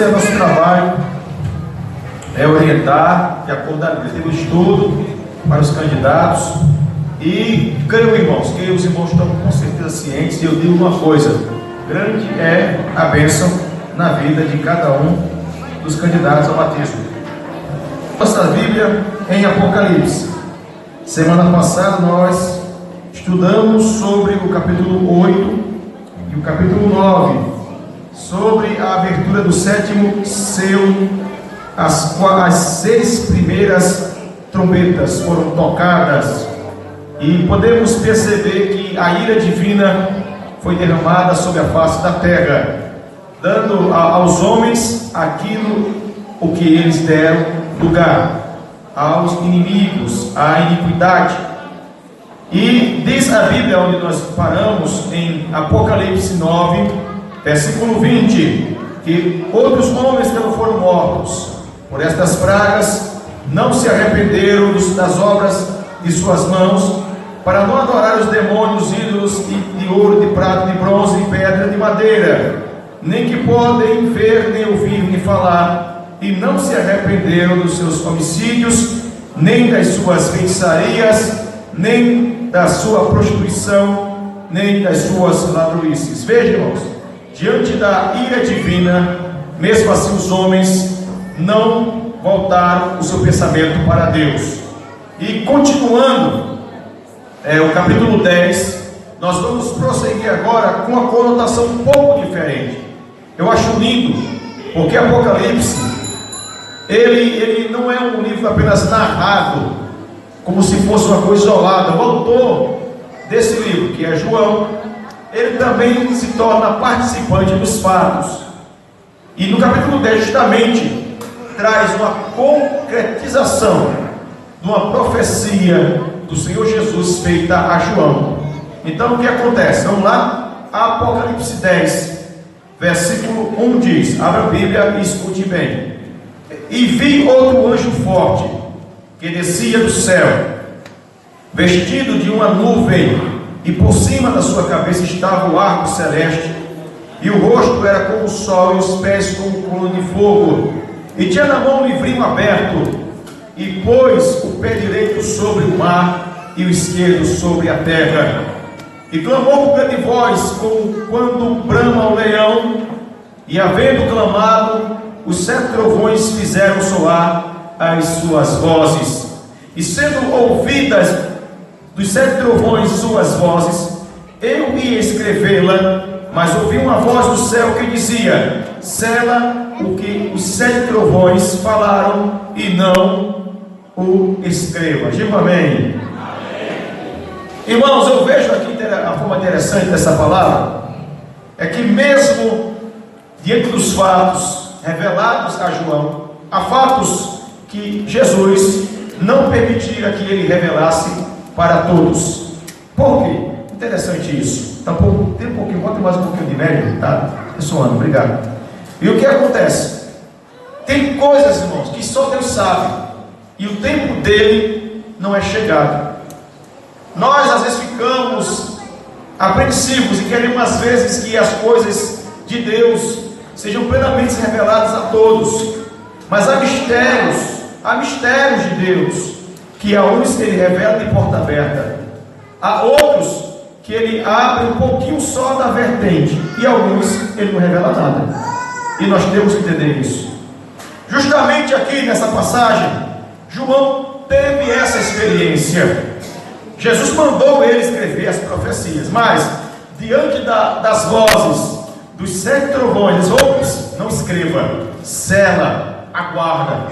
é nosso trabalho, é orientar, de acordo com o estudo, para os candidatos. E creio, irmãos, que os irmãos estão com certeza cientes. E eu digo uma coisa: grande é a bênção na vida de cada um dos candidatos ao batismo. Nossa Bíblia em Apocalipse. Semana passada nós estudamos sobre o capítulo 8 e o capítulo 9, sobre a abertura do sétimo selo. As 6 primeiras trombetas foram tocadas e podemos perceber que a ira divina foi derramada sobre a face da terra, dando aos homens aquilo o que eles deram lugar, aos inimigos, à iniquidade. E diz a Bíblia, onde nós paramos, em Apocalipse 9, versículo 20, que outros homens que não foram mortos por estas pragas não se arrependeram das obras de suas mãos, para não adorar os demônios, ídolos de ouro, de prata, de bronze, de pedra, de madeira, nem que podem ver, nem ouvir, nem falar, e não se arrependeram dos seus homicídios, nem das suas feitiçarias, nem da sua prostituição, nem das suas ladroices. Veja, irmãos, diante da ira divina, mesmo assim os homens não voltaram o seu pensamento para Deus. E continuando, o capítulo 10, nós vamos prosseguir agora com uma conotação um pouco diferente. Eu acho lindo, porque Apocalipse, ele não é um livro apenas narrado, como se fosse uma coisa isolada. O autor desse livro, que é João, ele também se torna participante dos fatos. E no capítulo 10, justamente, traz uma concretização de uma profecia do Senhor Jesus feita a João. Então o que acontece? Vamos lá? Apocalipse 10, versículo 1 diz: abra a Bíblia e escute bem. E vi outro anjo forte, que descia do céu, vestido de uma nuvem, e por cima da sua cabeça estava o arco celeste, e o rosto era como o sol, e os pés como um coluna de fogo, e tinha na mão um livrinho aberto, e pôs o pé direito sobre o mar, e o esquerdo sobre a terra, e clamou com grande voz, como quando brama o leão, e havendo clamado, os 7 trovões fizeram soar as suas vozes, e sendo ouvidas dos 7 trovões suas vozes, eu ia escrevê-la, mas ouvi uma voz do céu que dizia: sela o que os 7 trovões falaram, e não o escreva. Diga amém. Irmãos, eu vejo aqui a forma interessante dessa palavra, é que mesmo diante dos fatos revelados a João, há fatos que Jesus não permitira que ele revelasse para todos. Por quê? Interessante isso. Tá tem um pouquinho, bota mais um pouquinho de médio, tá? Ressoando, obrigado. E o que acontece? Tem coisas, irmãos, que só Deus sabe, e o tempo dele não é chegado. Nós às vezes ficamos apreensivos e queremos às vezes que as coisas de Deus sejam plenamente reveladas a todos, mas há mistérios de Deus, que há uns que ele revela de porta aberta, há outros que ele abre um pouquinho só da vertente, e alguns ele não revela nada, e nós temos que entender isso. Justamente aqui nessa passagem, João teve essa experiência. Jesus mandou ele escrever as profecias, mas diante das vozes dos 7 trovões, não escreva, sela, aguarda.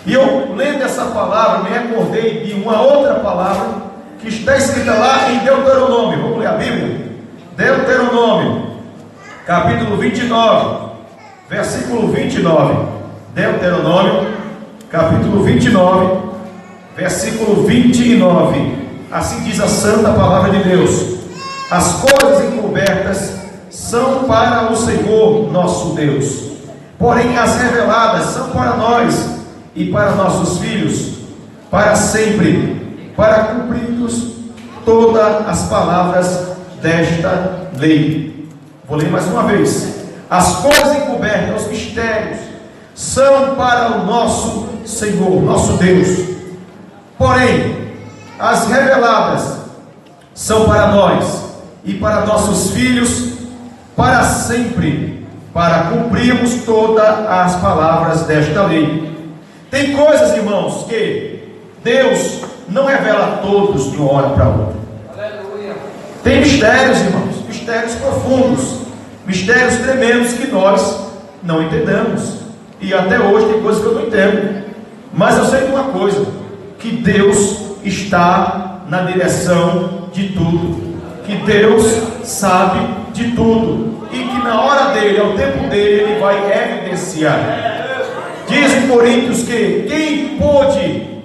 E eu, lendo essa palavra, me recordei de uma outra palavra que está escrita lá em Deuteronômio. Vamos ler a Bíblia? Deuteronômio, capítulo 29, versículo 29. Deuteronômio, capítulo 29, versículo 29. Assim diz a santa palavra de Deus: as coisas encobertas são para o Senhor nosso Deus, porém as reveladas são para nós e para nossos filhos, para sempre, para cumprirmos todas as palavras desta lei. Vou ler mais uma vez: as coisas encobertas, os mistérios são para o nosso Senhor, nosso Deus. Porém, as reveladas são para nós e para nossos filhos para sempre, para cumprirmos todas as palavras desta lei. Tem coisas, irmãos, que Deus não revela a todos de uma hora para outra. Tem mistérios, irmãos, mistérios profundos, mistérios tremendos que nós não entendemos. E até hoje tem coisas que eu não entendo. Mas eu sei de uma coisa, que Deus está na direção de tudo, que Deus sabe de tudo, e que na hora dele, ao tempo dele, ele vai evidenciar. Diz em Coríntios que quem pôde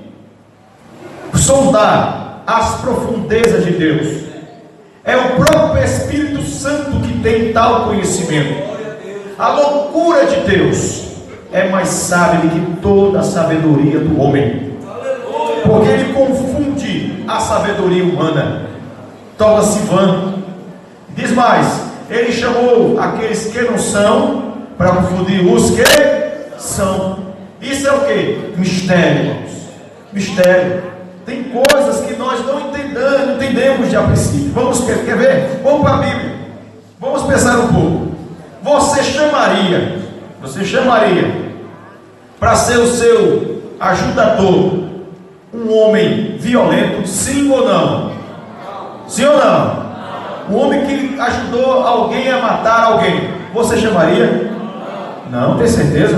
sondar as profundezas de Deus é o próprio Espírito Santo que tem tal conhecimento. A loucura de Deus é mais sábia do que toda a sabedoria do homem, porque ele confunde a sabedoria humana, torna-se vã. Diz mais, ele chamou aqueles que não são para confundir os que são. Isso é o que? Mistério, irmãos. Mistério. Tem coisas que nós não entendemos de a princípio. Vamos, quer ver? Vamos para a Bíblia. Vamos pensar um pouco. Você chamaria para ser o seu ajudador um homem violento, sim ou não? Sim ou não? Um homem que ajudou alguém a matar alguém, você chamaria? Não, tem certeza?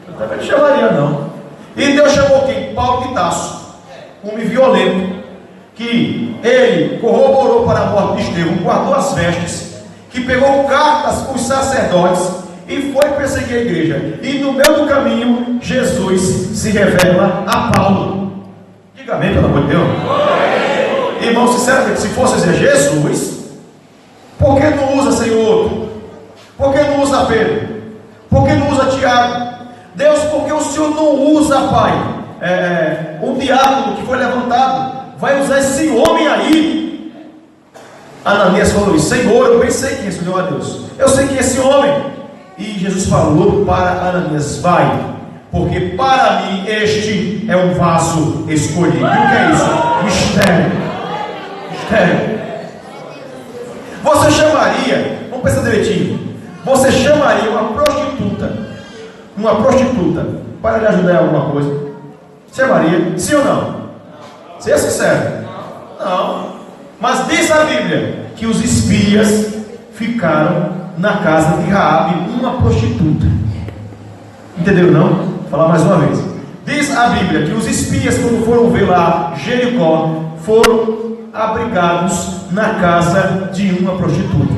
Eu também não chamaria, não. E Deus chamou quem? Paulo de Tarso, homem violento, que ele corroborou para a morte de Estevão, guardou as vestes, que pegou cartas com os sacerdotes e foi perseguir a igreja. E no meio do caminho, Jesus se revela a Paulo. Diga amém, pelo amor de Deus. Irmão, sinceramente, se fosse dizer Jesus, por que não usa Senhor? Por que não usa Pedro? Por que não usa Tiago? Deus, por que o Senhor não usa, Pai, um diácono que foi levantado? Vai usar esse homem aí? Ananias falou isso: Senhor, eu bem sei quem é esse Senhor, Deus. Eu sei quem é esse homem. E Jesus falou para Ananias: vai, porque para mim este é um vaso escolhido. E o que é isso? Mistério. Mistério. Você chamaria, vamos pensar direitinho, você chamaria uma prostituta para lhe ajudar em alguma coisa? Chamaria? Sim ou não? Seja sincero. Não. Mas diz a Bíblia que os espias ficaram na casa de Raabe, uma prostituta. Entendeu não? Vou falar mais uma vez. Diz a Bíblia que os espias, quando foram ver lá Jericó, foram abrigados na casa de uma prostituta.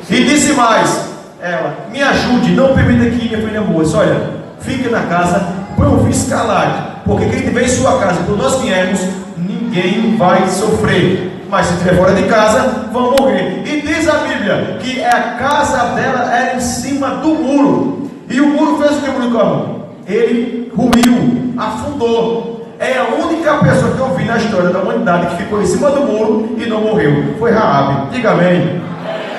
E disse mais ela: me ajude, não permita que minha filha morra. Olha, fique na casa, provi-se calado, porque quem tiver em sua casa, quando nós viemos, ninguém vai sofrer. Mas se estiver fora de casa, vão morrer. E diz a Bíblia que a casa dela era em cima do muro. E o muro fez o que, Bruno? Ele ruiu, afundou. É a única pessoa que eu vi na história da humanidade que ficou em cima do muro e não morreu. Foi Raabe. Diga amém.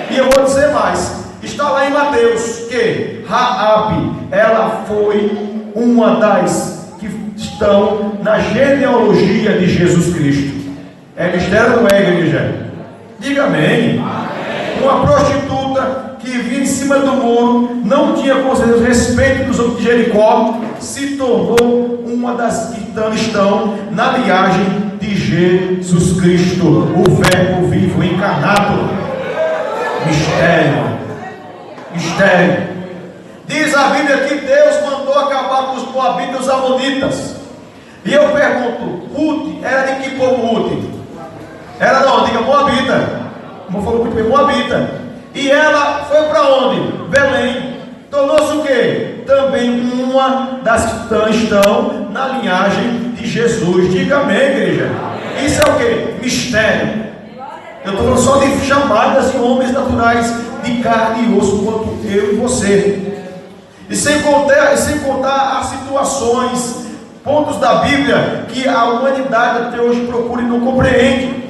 E eu vou dizer mais. Está lá em Mateus que Raabe, ela foi uma das que estão na genealogia de Jesus Cristo. É mistério, não é, igreja? Diga amém. Uma prostituta que vinha em cima do muro, não tinha com certeza respeito dos homens de Jericó, se tornou uma das que estão na linhagem de Jesus Cristo, o Verbo vivo encarnado. Mistério. Mistério. Diz a Bíblia que Deus mandou acabar com os moabitas e os amonitas. E eu pergunto, Ruth era de que povo Ruth? Era de onde? Diga, moabita. Como falou muito bem, moabita. E ela foi para onde? Belém. Tornou-se o quê? Também uma das que estão na linhagem de Jesus. Diga amém, igreja. Isso é o quê? Mistério. Eu estou falando só de chamadas de homens naturais, de carne e osso, quanto eu e você. E sem contar as situações, pontos da Bíblia que a humanidade até hoje procura e não compreende.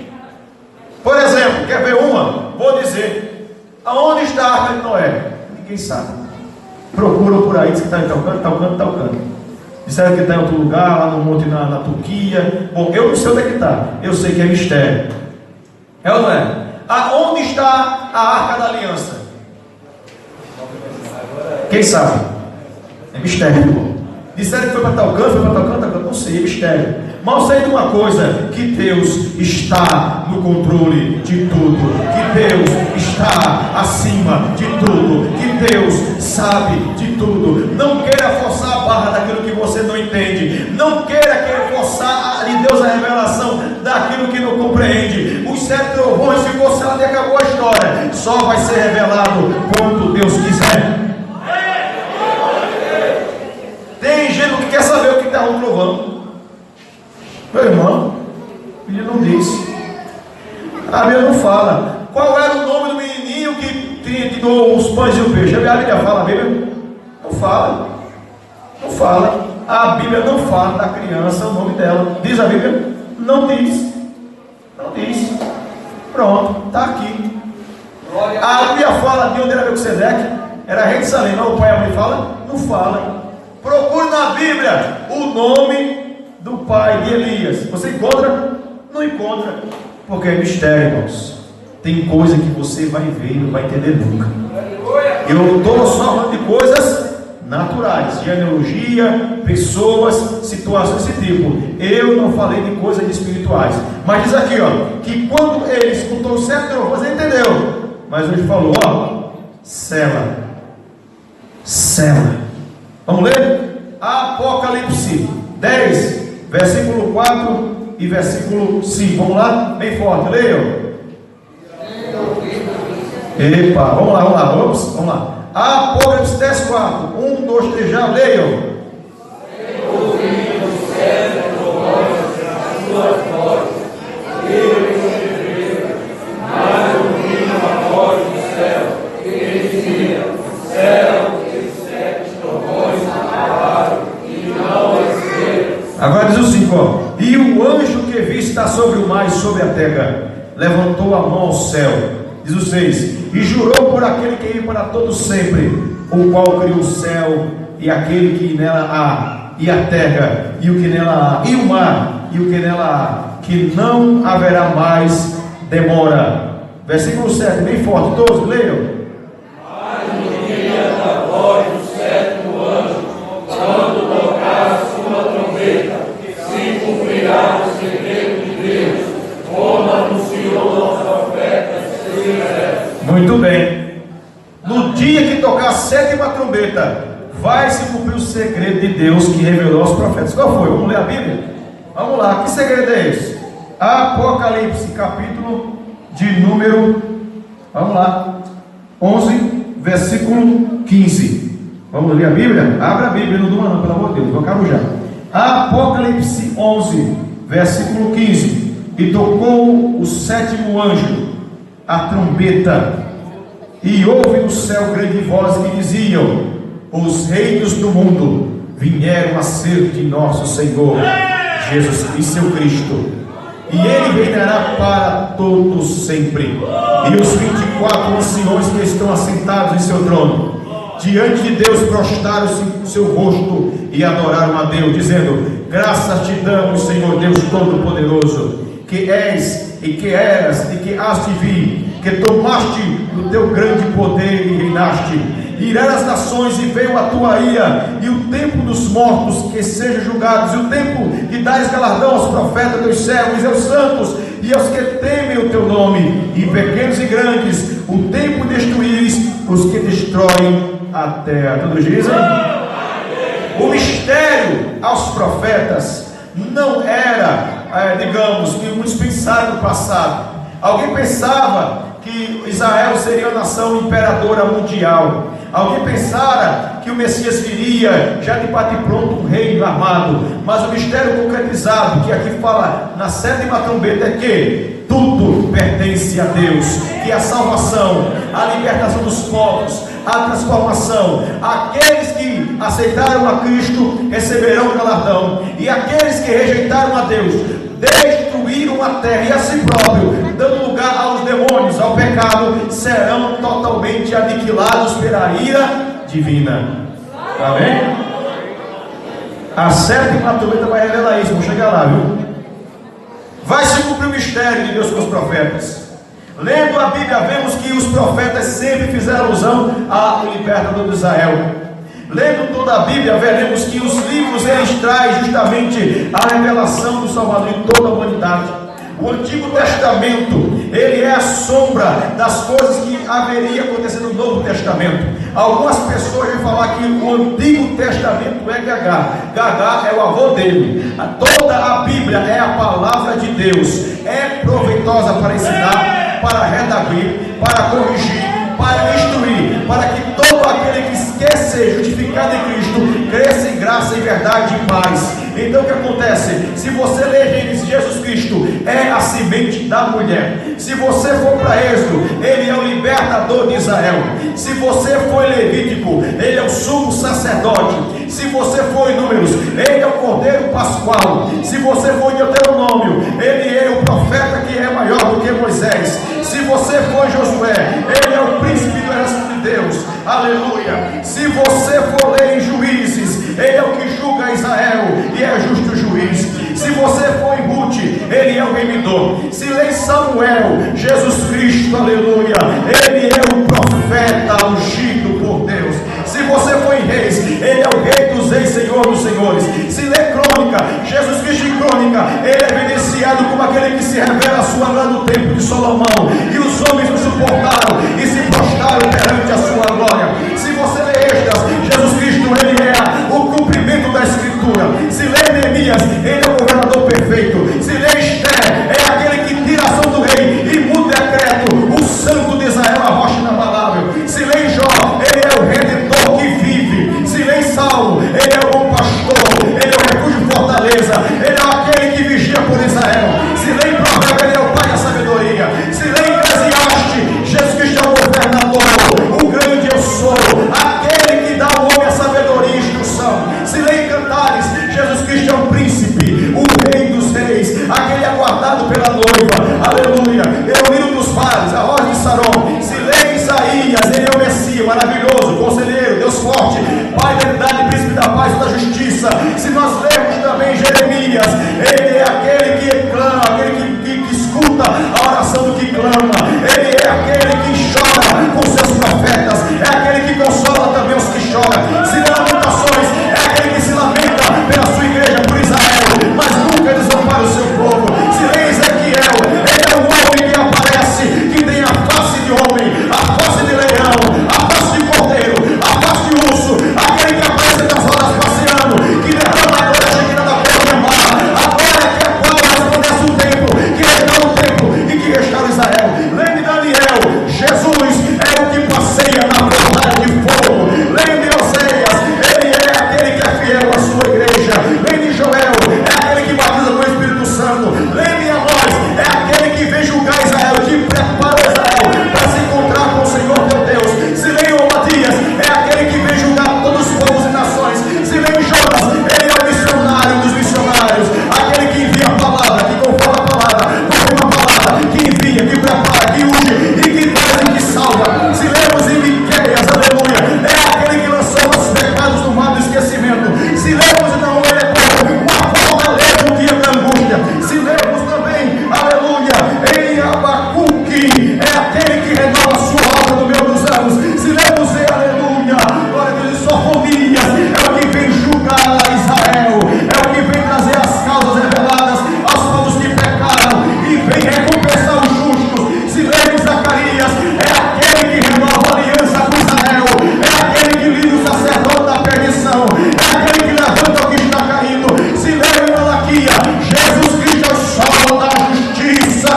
Por exemplo, quer ver uma? Vou dizer: aonde está a arca de Noé? Ninguém sabe. Procuram por aí, diz que está em tal canto, tal canto, tal canto. Disseram que está em outro lugar, lá no monte na Turquia. Bom, eu não sei onde é que está. Eu sei que é mistério. É ou não é? Aonde está a Arca da Aliança? Quem sabe? É mistério, irmão. Disseram que foi para tal canto, não sei, é mistério. Mas eu sei de uma coisa, que Deus está no controle de tudo, que Deus está acima de tudo, que Deus sabe de tudo. Não queira forçar a barra daquilo que você não entende, não queira forçar de Deus a revelação daquilo que não compreende. Os 7 trovões ficou selado e acabou a história. Só vai ser revelado quando Deus quiser. Tem gente que quer saber o que está um trovão. Meu irmão, ele não disse. A Bíblia não fala. Qual era o nome do menininho que doou os pães e o peixe? A Bíblia fala, a Bíblia não fala. Não fala. A Bíblia não fala da criança, o nome dela. Diz a Bíblia? Não diz. Não diz. Pronto, está aqui. A Bíblia fala de onde era Melquisedeque? Era rei de Salém. Não, o pai e a mãe fala? Não fala. Procure na Bíblia o nome do pai de Elias. Você encontra? Não encontra, porque é mistério, irmãos. Tem coisa que você vai ver e não vai entender nunca. Eu estou só falando de coisas naturais, genealogia, pessoas, situações desse tipo. Eu não falei de coisas espirituais. Mas diz aqui, ó, que quando ele escutou o 7 trovões, você entendeu? Mas ele falou, ó, sela. Vamos ler? Apocalipse 10, versículo 4 e versículo 5. Vamos lá? Bem forte, leiam. Epa, vamos lá. Apocalipse 10, 4. 1, 2, 3, já leiam. Agora diz o 5, ó. E o anjo que vi está sobre o mar e sobre a terra, levantou a mão ao céu. Diz o 6, e jurou por aquele que vive para todo sempre, o qual criou o céu e aquele que nela há, e a terra e o que nela há, e o mar e o que nela há, que não haverá mais demora. Versículo 7, bem forte, todos leiam. Mas no dia da voz do 7º anjo, quando tocar a sua trombeta, se cumprirá o segredo de Deus, como anunciou aos profetas. Muito bem. No dia que tocar a 7ª trombeta, vai se cumprir o segredo de Deus que revelou aos profetas. Qual foi? Vamos ler a Bíblia? Vamos lá, que segredo é esse? Apocalipse, capítulo de número, vamos lá, 11, versículo 15. Vamos ler a Bíblia? Abra a Bíblia, não durma não, pelo amor de Deus, eu acabo já. Apocalipse 11, versículo 15. E tocou o 7º anjo a trombeta, e houve no céu grande voz que diziam: os reinos do mundo vieram a ser de nosso Senhor Jesus e seu Cristo, e ele reinará para todos sempre. E os 24 anciões que estão assentados em seu trono, diante de Deus, prostraram-se o seu rosto e adoraram a Deus, dizendo: graças te damos, Senhor Deus Todo-Poderoso, que és e que eras e que has de vir, que tomaste o teu grande poder e reinaste. Irá as nações e veio a tua ira, e o tempo dos mortos que sejam julgados, e o tempo de dares galardão aos profetas, teus servos e aos santos, e aos que temem o teu nome, e pequenos e grandes, o tempo de destruís os que destroem a terra. Todos dizem? O mistério aos profetas não era, digamos, que muitos pensaram no passado. Alguém pensava que Israel seria a nação imperadora mundial. Alguém pensara que o Messias viria já de bate pronto, um reino armado. Mas o mistério concretizado que aqui fala na 7ª trombeta é que tudo pertence a Deus, que a salvação, a libertação dos povos, a transformação, aqueles que aceitaram a Cristo receberão o galardão, e aqueles que rejeitaram a Deus destruíram a terra e a si próprio, dando lugar aos demônios, ao pecado, serão totalmente aniquilados pela ira de divina. Amém? A sétima trombeta vai revelar isso. Vamos chegar lá, viu? Vai se cumprir o mistério de Deus com os profetas. Lendo a Bíblia, vemos que os profetas sempre fizeram alusão ao libertador de Israel. Lendo toda a Bíblia, veremos que os livros eles trazem justamente a revelação do Salvador em toda a humanidade. O Antigo Testamento, ele é a sombra das coisas que haveria acontecer no Novo Testamento. Algumas pessoas vão falar que o Antigo Testamento é Gagá. Gagá é o avô dele. Toda a Bíblia é a palavra de Deus. É proveitosa para ensinar, para redaguir, para corrigir, para instruir, para que todo aquele que quer ser justificado em Cristo cresça em graça, em verdade e paz. Então o que acontece? Se você ler Gênesis, Jesus Cristo é a semente da mulher. Se você for para Êxodo, ele é o libertador de Israel. Se você for em Levítico, ele é o sumo sacerdote. Se você for em Números, ele é o Cordeiro Pascual. Se você for em Deuteronômio, ele é o profeta que é maior do que Moisés. Se você for em Josué, ele é o príncipe do exército de Deus. Aleluia. Se você for ler em Juízes, ele é o que julga Israel e é justo juiz. Se você for em Ruth, ele é o remidor. Se ler em Samuel, Jesus Cristo, aleluia, ele é o profeta ungido por Deus. Se você for em Reis, ele é o Rei dos Reis, Senhor dos Senhores. Se ler Crônica, Jesus Cristo em Crônica, ele é evidenciado como aquele que se revela a sua glória no templo de Salomão. E os homens o suportaram e se prostraram perante a sua glória. Se você ler Esdras, Jesus Cristo, ele é o cumprimento da Escritura. Se ler Neemias, ele é o governador perfeito. Se ler Esther, é aquele que tira a ação do rei e muda o decreto, o santo de Israel, a rocha inabalável. Se ler Jó, ele é o redentor que vive. Se ler Saulo, ele é o bom pastor, ele é o refúgio e fortaleza, ele é aquele que vigia por Israel. Se ler Provérbio, ele é o pai da sabedoria. Se ler Eclesiastes, Jesus Cristo é o governador, o grande eu sou, aquele que dá ao homem a sabedoria e instrução. Se ler Cantares, Jesus Cristo é o príncipe, o rei dos reis, aquele aguardado pela noiva, aleluia, é o hino dos vales, a voz de Saron. Se ler Isaías, ele é o Messias, maravilhoso, conselheiro, Deus forte, pai da verdade, príncipe da paz e da justiça. Se nós lermos também Jeremias, ele é aquele que clama, aquele que escuta a oração do que clama, ele é aquele que chora com seus profetas, é aquele que consola também os que choram. Se ler Lamentações, é aquele que se lamenta pela sua igreja, por Israel, mas nunca desampara o seu povo. Se ler Ezequiel, ele é um homem que aparece, que tem a face de homem, a face de leão, a face de cordeiro, a face de urso, aquele que aparece nas rodas passeando, que derrama a glória chegada da terra do mar, a glória que é qual resplandece o tempo, que restaura o tempo e que restaura Israel. Lembre Daniel, Jesus é o que passeia na fornalha de fogo. Lembre Oséias, ele é aquele que é fiel à sua igreja. Lembre Joel, é aquele que batiza com o Espírito Santo. Lembre Amós, é aquele que vem julgar Israel, que prepara Israel para se encontrar com o Senhor teu Deus. Se lembre Obadias, é aquele que vem julgar todos os povos e nações. Se lembre Jonas, ele é o missionário dos missionários, aquele que envia a palavra, que conforta a palavra, confirma a palavra, que envia, que prepara, que unge e que traz e que salva. Se lemos em Miqueias, aleluia, é aquele que lançou nossos pecados no mar do esquecimento. Se lemos então, ele é como uma fortaleza no dia da angústia. Se lemos também, aleluia, em Abacuque, é aquele que renova a sua obra no meio dos anos. Se lemos em, aleluia, glória a Deus, Sofonias, é o que vem julgar a Israel, é o que vem trazer as causas reveladas aos povos que pecaram e vem recompensar os justos. Se lemos Zacarias, é aquele que renova a aliança com Israel, é aquele que livra o sacerdote da perdição, é aquele que levanta o que está caído. Se lemos Malaquia, Jesus Cristo é o sol da justiça.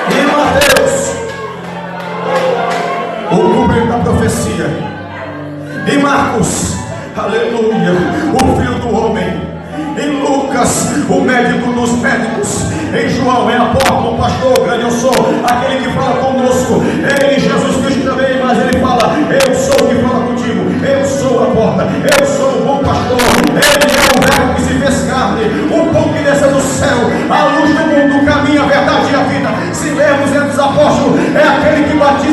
E Mateus, o cumprimento da profecia. Em Marcos, aleluia, o filho do homem. Em Lucas, o médico dos médicos. Em João, é a porta, o pastor grande eu sou, aquele que fala conosco. Em Jesus Cristo também, mas ele fala: eu sou o que fala contigo, eu sou a porta, eu sou o bom pastor. Ele é o verbo que se fez carne, o pão que desce do céu, a luz do mundo, o caminho, a verdade e a vida. Se lermos entre os apóstolos, é aquele que batia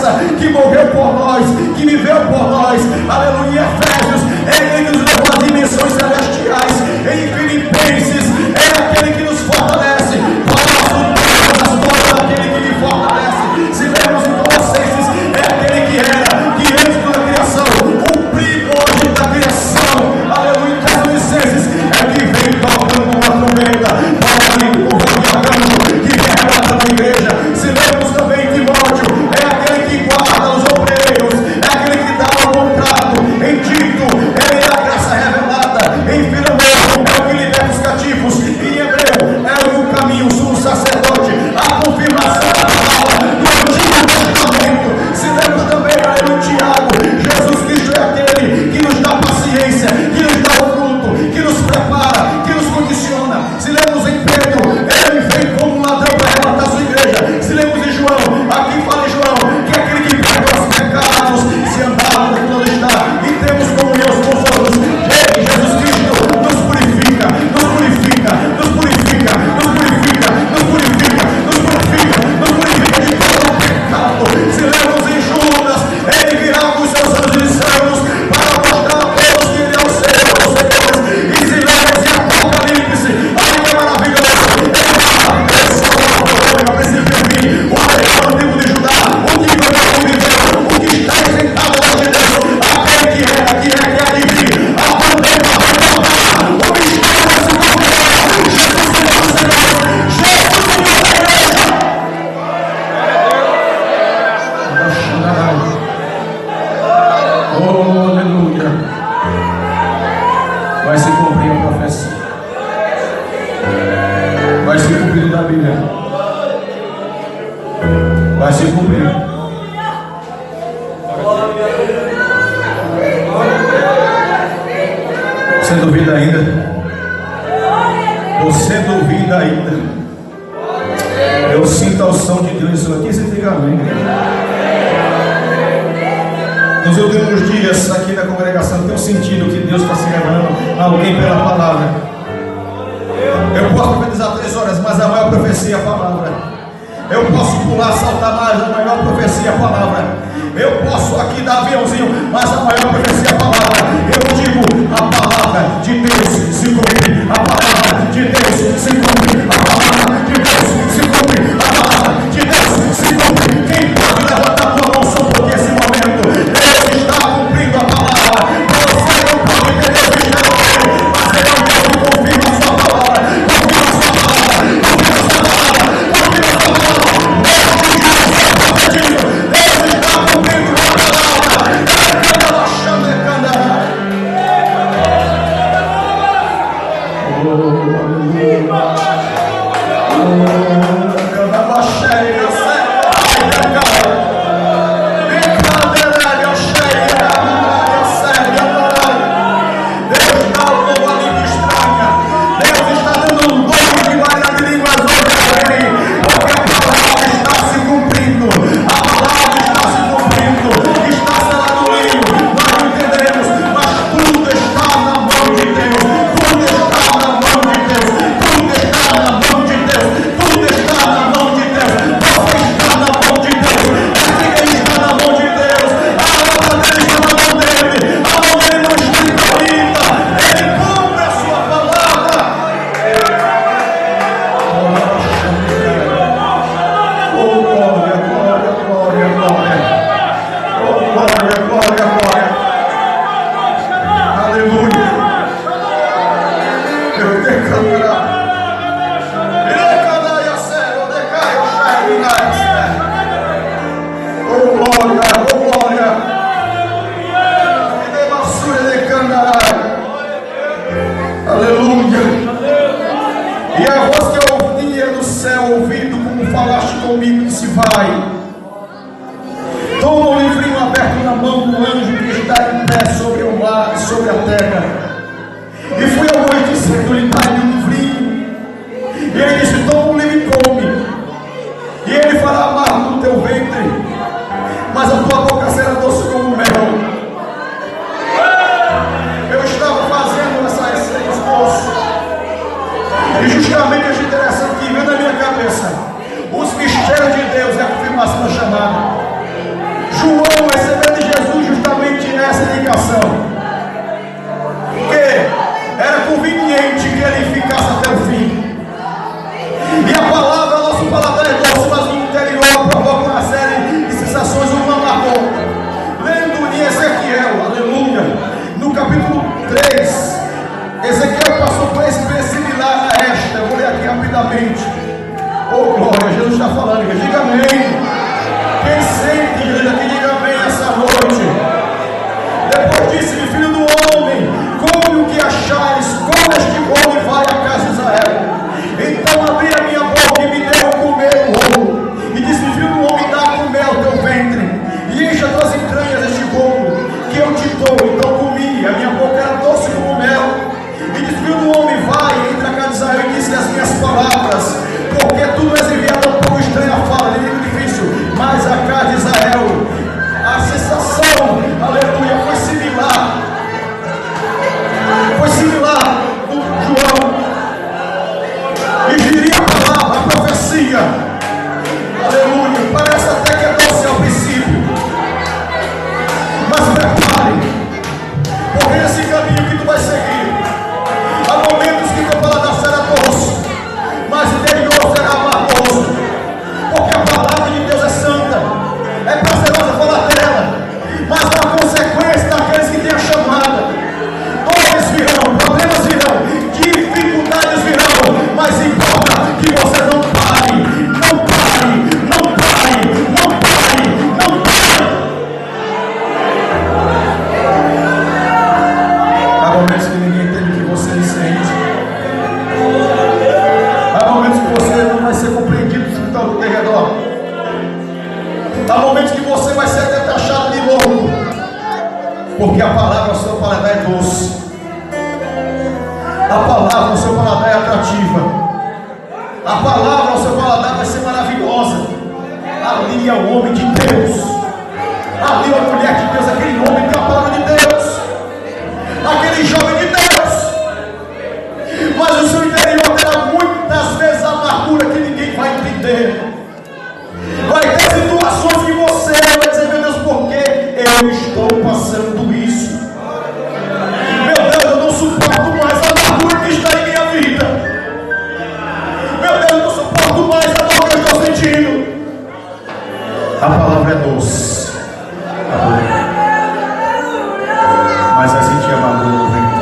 graça, que morreu por nós, que viveu por nós. Aleluia. Efésios é aquele que nos levou a dimensões celestiais. Em Filipenses é aquele que nos fortalece. Aquele que me fortalece. Se vemos em Colossenses, é aquele que era, que antes da criação, o primogênito da criação. Aleluia. Tessalonicenses é que vem tocando uma trombeta, que vem arrebatando a igreja. Se vemos também em Timóteo, é aquele que guarda os obreiros, é aquele que dá o contrato. Em Tito, ele é a graça revelada. Em Filemão, é o que liberta os cativos. Em Hebreu, é o caminho, o sumo sacerdote, a confirmação da palavra do Antigo Testamento. Se lemos também em Tiago, Jesus Cristo é aquele que nos dá paciência, que nos dá o fruto, que nos prepara, que nos condiciona. Se lemos em Pedro, ele vem como um ladrão para arrebatar a sua igreja. Se lemos em João, aqui fala em João, que é aquele que perdoa os pecados, se andarmos onde ele está e temos comunhão com os outros. Jesus Cristo nos purifica, nos purifica, nos purifica, nos purifica, nos purifica, nos purifica, nos purifica de todo pecado. Se lemos em Judas, ele virá com os seus anjos de céus para mostrar a todos que ele é o Senhor dos senhores. E se lemos em Apocalipse, aí é maravilhoso. Eu princípio e fim, o rei do tempo de Judá, o que ganhou o Deus, o que está sentado lá de Deus, aquele que era, que é, que há de vir, a bandeira vai tomar, o mistério se cumprirá. Jesus Senhor dos senhores, Jesus Senhor da igreja. Oh, aleluia. Vai se cumprir a profecia. Vai se cumprir da Bíblia. Vai se cumprir. Você duvida ainda? Você duvida ainda? Eu sinto a unção de Deus. Isso aqui você fica amém. Nos últimos dias aqui na congregação, tenho sentido que Deus está se revelando a alguém pela palavra. Eu posso profetizar 3 horas, mas a maior profecia é a palavra. Eu posso pular, saltar mais, a maior profecia é a palavra. Eu posso aqui dar aviãozinho, mas a maior profecia é a palavra. Eu digo, a palavra de Deus se cumpre. A palavra de Deus se cumpre. A palavra de Deus se cumpre. A palavra de Deus se cumpre. Quem pode levantar a tua mão só por esse momento? Deus está cumprindo a palavra. Você não pode entender o mistério, mas ele é o Deus que confirma a sua palavra. Confirma a sua palavra. Confirma a sua palavra. Confirma a sua palavra. Deus está cumprindo a palavra. Ela chama e canta. vai ser compreendido no teu redor. Há momentos que você vai ser até taxado de louco, porque a palavra ao seu paladar é doce, a palavra ao seu paladar é atrativa, a palavra ao seu paladar vai ser maravilhosa. Ali é o homem de Deus, ali é a mulher de Deus, aquele homem que é a palavra de Deus, aquele jovem de Deus. Mas o seu interior terá muitas vezes a amargura que ninguém vai entender. Vai ter situações que você vai dizer: meu Deus, por que eu estou passando isso? Meu Deus, eu não suporto mais a amargura que está em minha vida. Meu Deus, eu não suporto mais a dor que eu estou sentindo. A palavra é doce, mas a sentir amargura no vento.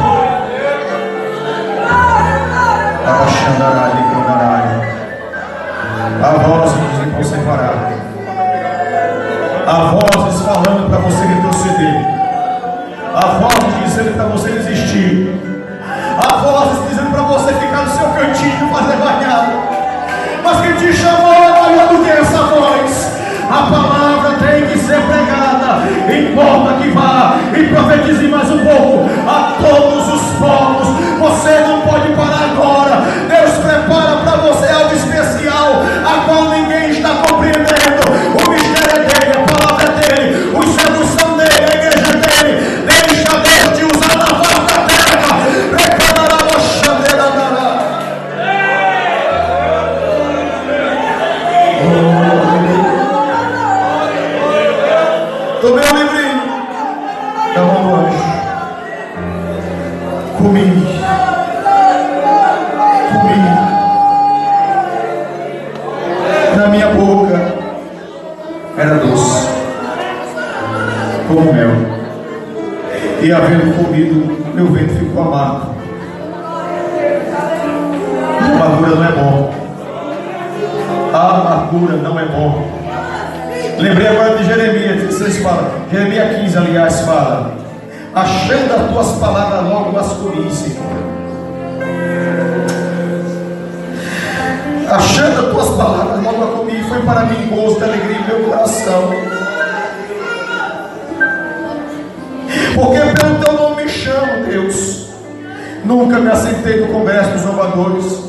Há vozes que vão separar, há vozes falando para você retroceder, há vozes dizendo para você desistir, há vozes dizendo para você ficar no seu cantinho, fazer banhado. Mas quem te chamou é maior do que essa voz. A palavra tem que ser pregada, importa que vá e profetize mais um pouco a todos os povos. Você não pode parar agora. Deus prepara para você algo especial, a qual ninguém está compreendendo. O mistério é dele, a palavra é dele, os servos são dele, a igreja é dele. Deixa Deus te usar na face da terra. Preparará a chandeira dará. Tomei um livrinho da mão do anjo, comi, na minha boca era doce como mel, e havendo comido, meu ventre ficou amargo. A amargura não é bom, a amargura não é bom. Lembrei agora de Jeremias 16 fala, Jeremias 15 aliás fala: achando as tuas palavras logo as comi, Senhor. Achando as tuas palavras logo as comi, foi para mim gosto e alegria em meu coração. Porque pelo teu nome me chamo, Deus. Nunca me assentei no comércio dos zombadores,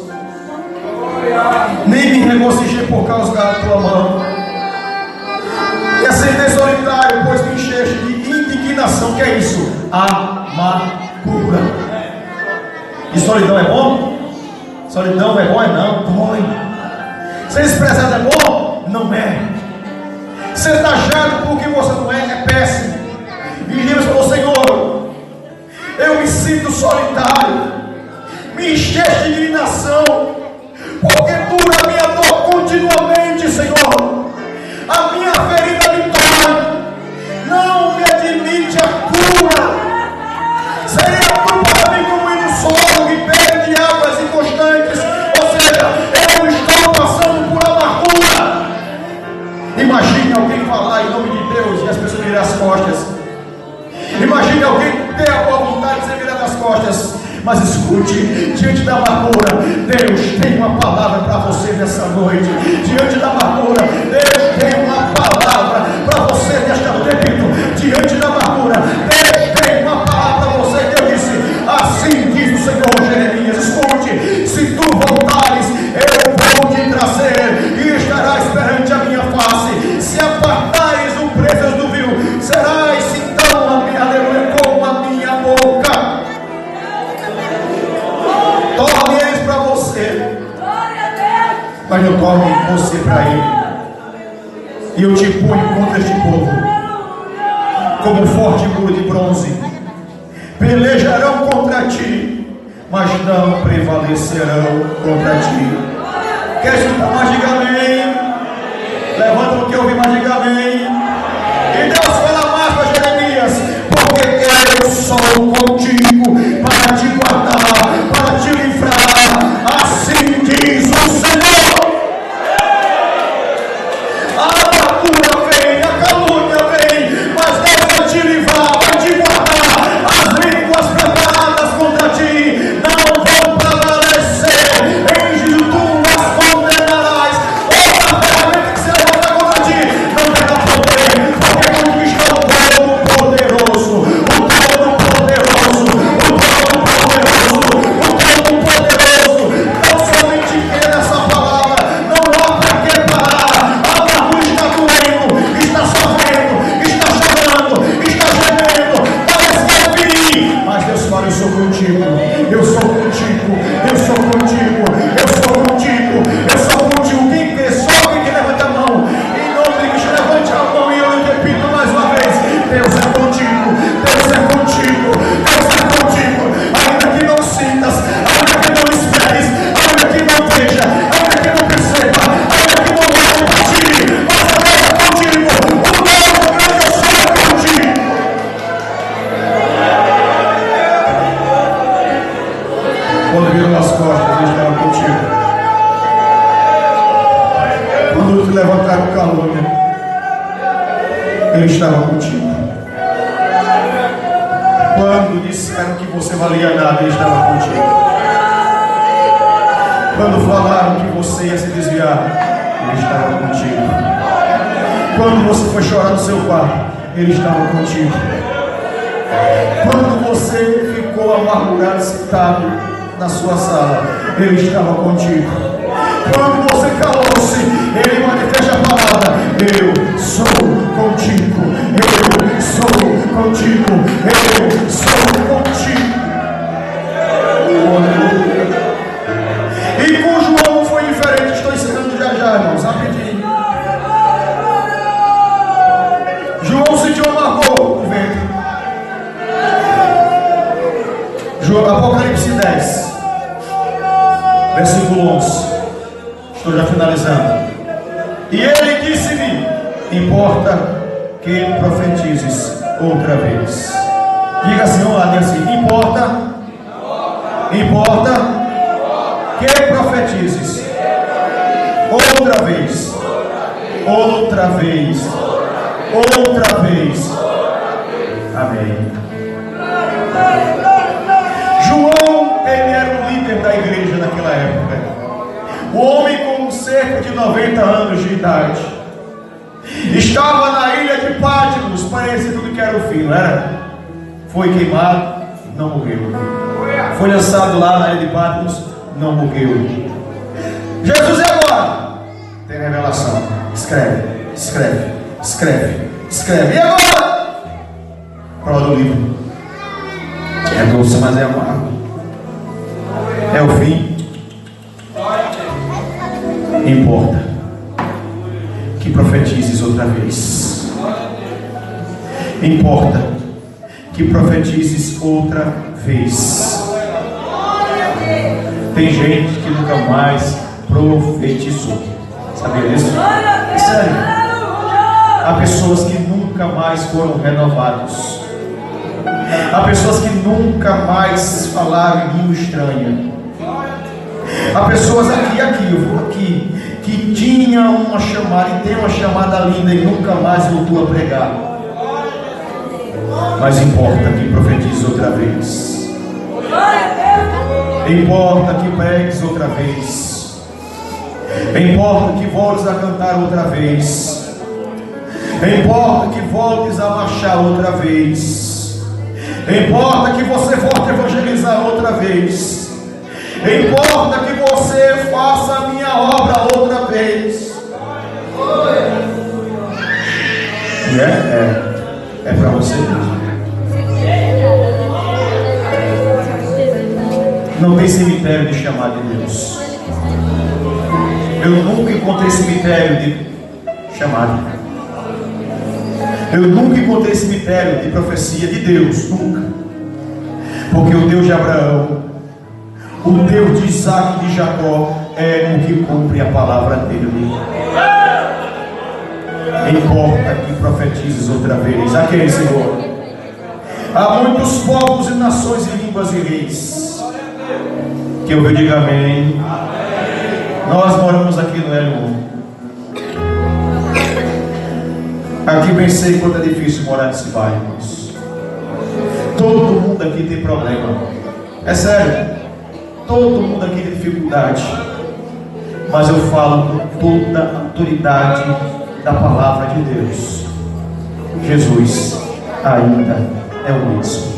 nem me regozijei por causa da tua mão. E assentei solitário, pois me encheste de indignação. Que é isso? Amargura. E solidão é bom? Solidão é bom? É não, dói. Ser desprezado é bom? Não é. Ser taxado por que você não é péssimo. E Deus falou: Senhor, eu me sinto solitário, me encheste de indignação, porque dura a minha dor continuamente, Senhor. A minha ferida me dói, não me admite a cura. Seria tudo para mim como ir no solo e perde de águas inconstantes. Ou seja, eu estou passando por amargura. Imagine alguém falar em nome de Deus e as pessoas virem as costas. Imagine alguém ter a boa vontade de ser virado as costas. Mas escute, diante da amargura, Deus tem uma palavra para você nessa noite. Diante da amargura, Deus tem uma palavra para você nesta noite. Diante da amargura, Deus tem uma palavra para você. Deus disse: assim diz o Senhor. Jeremias, escute, se tu voltares, eu vou te trazer e estarás perante a minha face. Se apartares o preço do vil, serás então a minha aleluia com a minha boca. Torne eles para você, mas não torne você para ele. E eu te ponho contra este povo como um forte muro de bronze. Pelejarão contra ti, mas não prevalecerão contra ti. Quer escutar mais? Diga amém. Levanta o que eu ouvi, mais diga amém. E Deus fala mais para Jeremias: porque eu sou contigo para te guardar, para te livrar. Assim diz o Senhor. A amargura vem, a calúnia vem, mas Deus vai te livrar, vai te guardar. As línguas preparadas contra ti não vão prevalecer. Em Jesus tu as condenarás. levantaram calúnia, Ele estava contigo. Quando disseram que você valia nada, Ele estava contigo. Quando falaram que você ia se desviar, Ele estava contigo. Quando você foi chorar no seu quarto, Ele estava contigo. Quando você ficou amargurado, sentado na sua sala, Ele estava contigo. Quando você calou-se, Ele manifesta a palavra: eu sou contigo, eu sou contigo, eu sou contigo. E com João foi diferente. Estou ensinando já, irmãos, rapidinho. João sentiu amargor no ventre. Apocalipse 10, versículo 11. Estou já finalizando. E ele disse-me: importa que profetizes outra vez. Diga assim, vamos lá, diga assim: importa que profetizes outra vez, outra vez, outra vez. Amém. João, ele era o líder da igreja naquela época. O homem com cerca de 90 anos de idade. Estava na ilha de Patmos, parecia tudo que era o fim, não era? Foi queimado, não morreu. Foi lançado lá na ilha de Patmos, não morreu. Jesus é agora. Tem revelação. Escreve, escreve, escreve, escreve. E agora? Prova do livro. É doce, mas é amargo. É o fim. Importa que profetizes outra vez. Importa que profetizes outra vez. Tem gente que nunca mais profetizou. Sabia disso? É sério. Há pessoas que nunca mais foram renovados. Há pessoas que nunca mais falaram em língua estranha. Há pessoas eu vou aqui, que tinha uma chamada e tem uma chamada linda e nunca mais voltou a pregar. Mas importa que profetize outra vez. Importa que pregues outra vez. Importa que voltes a cantar outra vez. Importa que voltes a marchar outra vez. Importa que você volte a evangelizar outra vez. Importa que você faça a minha obra outra vez. É para você mesmo. Não tem cemitério de chamar de Deus. Eu nunca encontrei cemitério de chamada. Eu nunca encontrei cemitério de profecia de Deus. Nunca. Porque o Deus de Abraão, o Deus de Isaac e de Jacó é o que cumpre a palavra dele. Importa que profetizes outra vez. A quem, Senhor? Há muitos povos e nações e línguas e reis. Que eu diga amém. Nós moramos aqui no L1. Aqui bem sei quanto é difícil morar nesse bairro, irmãos. Todo mundo aqui tem problema. É sério. Todo mundo aqui tem dificuldade. Mas eu falo com toda a autoridade da palavra de Deus. Jesus ainda é o mesmo.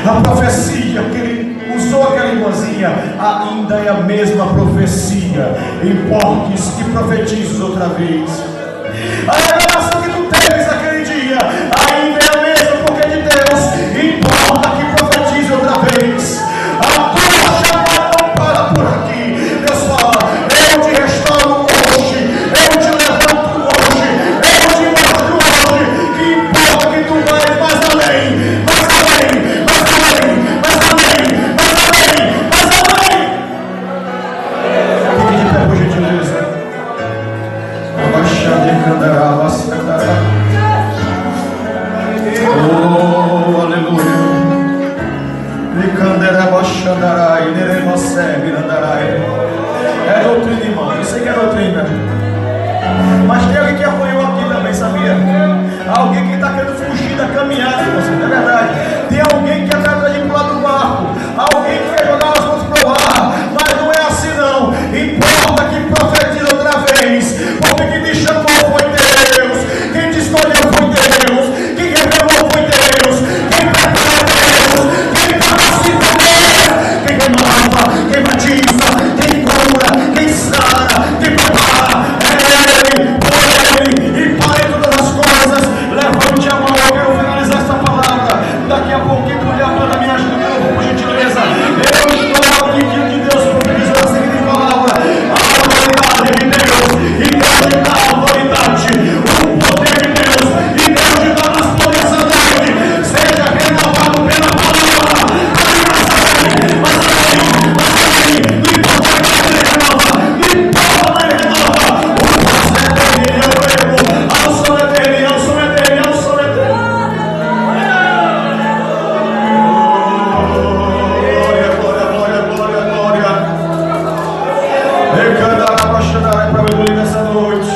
A profecia que ele usou, aquela irmãzinha, ainda é a mesma profecia. Importes que profetizes outra vez. A revelação que tu teves aquele dia ainda é a mesma, porque de Deus. Importa que profetize outra vez. A tua chamada não para por aqui. Deus fala: eu te restauro hoje, eu te levanto hoje, eu te mostro hoje. Que importa que tu vais mais além, mais além, mais além, mais além, mais além, mais além. Fique de pé, por gentileza. Abaixa. É doutrina, irmão. Eu sei que é doutrina. Mas tem alguém que apanhou aqui também, sabia? Alguém que está querendo fugir da caminhada, você, não é verdade? Tem alguém que quer atrás de pular do barco. Alguém que quer jogar as mãos para o ar. Mas não é assim não. Importa que profetize outra vez. Porque quem te chamou foi Deus. Quem te escolheu foi Deus. Quem revelou foi Deus. Quem prepara Deus. Quem capacita Deus. Quem renova, quem batiza, quem cura, quem sara, quem prepara. É Ele, por Ele. E para em todas as coisas. Levante a mão, eu quero finalizar essa palavra. Daqui a pouco, quem puder, manda me ajuda, eu vou por gentileza. Eu estou aqui, que Deus profetizou a seguinte palavra: a autoridade de Deus, e Deus te dá a autoridade, o poder de Deus, e Deus te dá as poderes da noite. Seja renovado pela palavra. Mas aí, não importa que ele renova, não importa que ele renova. O poder dele é o erro, a unção é dele, a unção é dele, a unção é dele. Glória, glória, glória. Para mergulhar nessa noite.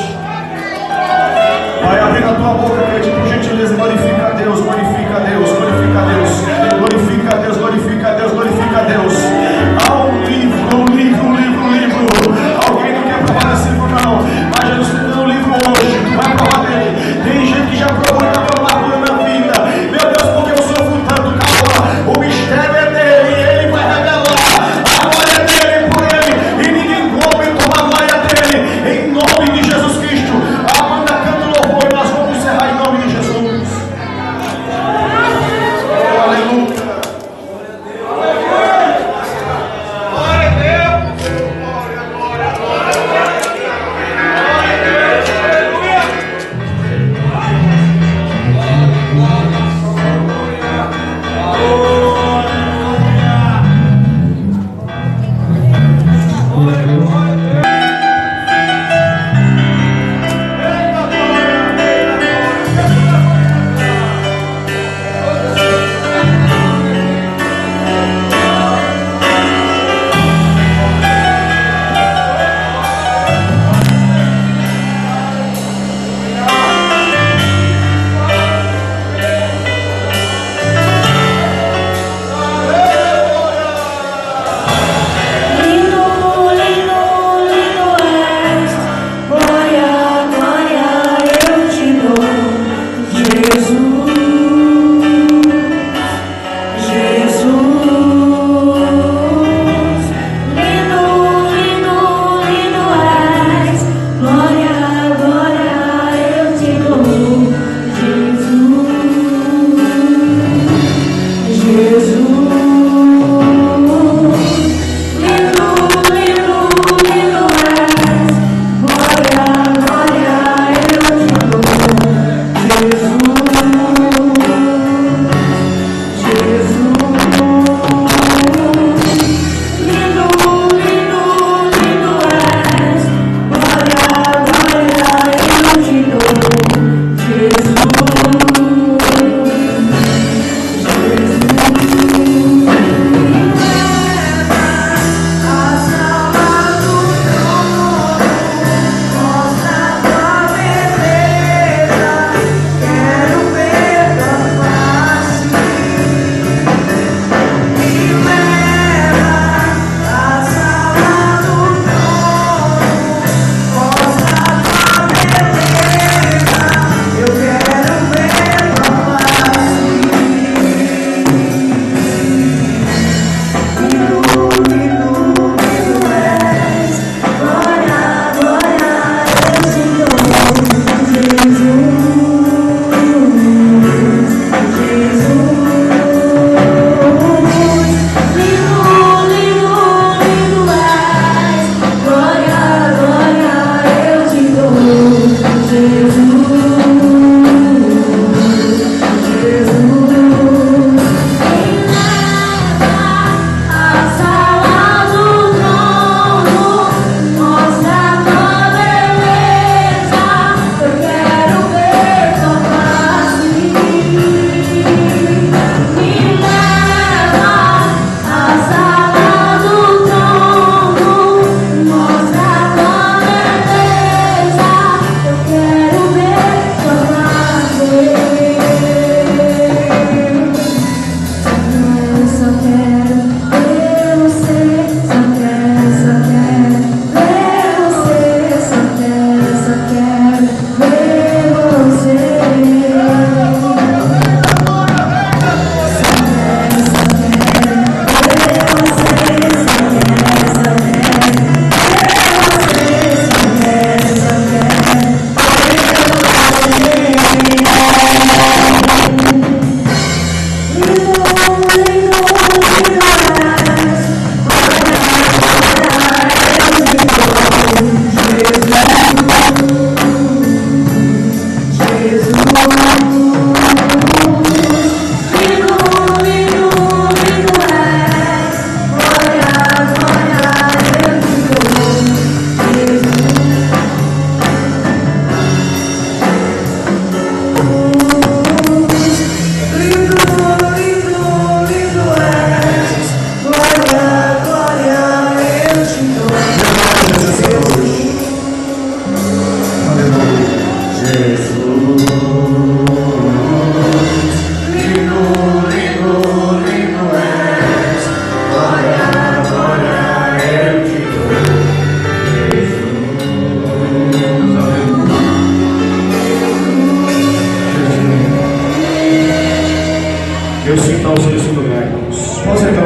Vai abrindo a tua boca, crente, por gentileza, glorifica a Deus, glorifica a Deus, glorifica a Deus, glorifica a Deus, glorifica a Deus, glorifica a Deus. Há um livro. Alguém não quer provar desse livro, não. Mas Jesus está dando um livro hoje. Tu vai provar dele. Tem gente que já provou e está falando na minha vida. Meu Deus, porque eu sofro tanto? Calma. O mistério é dele e ele vai revelar. A glória é dele por ele. E ninguém come toma a glória dele. Em nome de Jesus Cristo. Amanda, canta o louvor e nós vamos encerrar em nome de Jesus. Aleluia.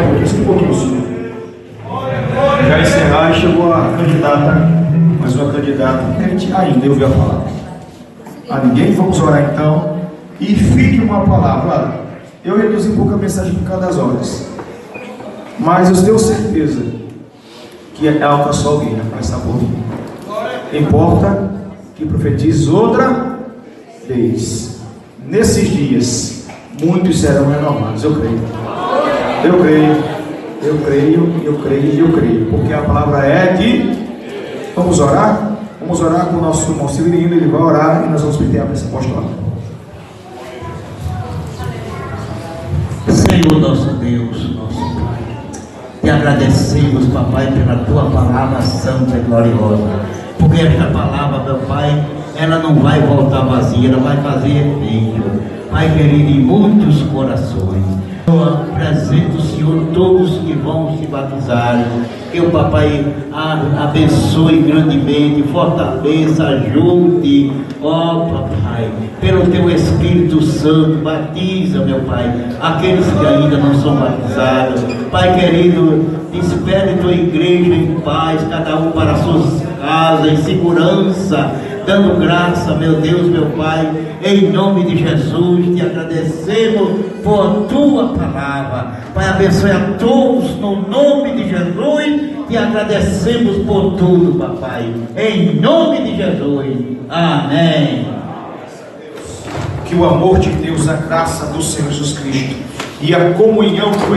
um pouquinho, senhor. Já encerrar, chegou a candidata, mais uma candidata, crente ainda, eu ouvi a palavra. A ninguém, vamos orar então. E fique uma palavra. Eu reduzi um pouco a mensagem por causa das horas, mas eu tenho certeza que alcançou alguém, vai começar por mim. Importa que profetize outra vez. Nesses dias, muitos serão renovados. Eu creio. Eu creio. Eu creio. Eu creio. Eu creio. Porque a palavra é que. Vamos orar? Vamos orar com o nosso irmão Severino. Ele vai orar e nós vamos pedir a bênção apostólica. Senhor nosso Deus, nosso Pai, te agradecemos, papai, pela tua palavra santa e gloriosa, porque esta palavra, meu Pai, ela não vai voltar vazia, ela vai fazer efeito, Pai querido, em muitos corações. Eu apresento, o Senhor, todos que vão se batizar, que o papai abençoe grandemente, fortaleça, ajude, ó papai, pelo teu Espírito Santo, batiza, meu Pai, aqueles que ainda não são batizados. Pai querido, despede tua igreja em paz, cada um para as suas casas, em segurança, dando graça, meu Deus, meu Pai, em nome de Jesus, te agradecemos por a tua palavra. Pai, abençoe a todos no nome de Jesus, te agradecemos por tudo, papai, em nome de Jesus, amém. Que o amor de Deus, a graça do Senhor Jesus Cristo e a comunhão do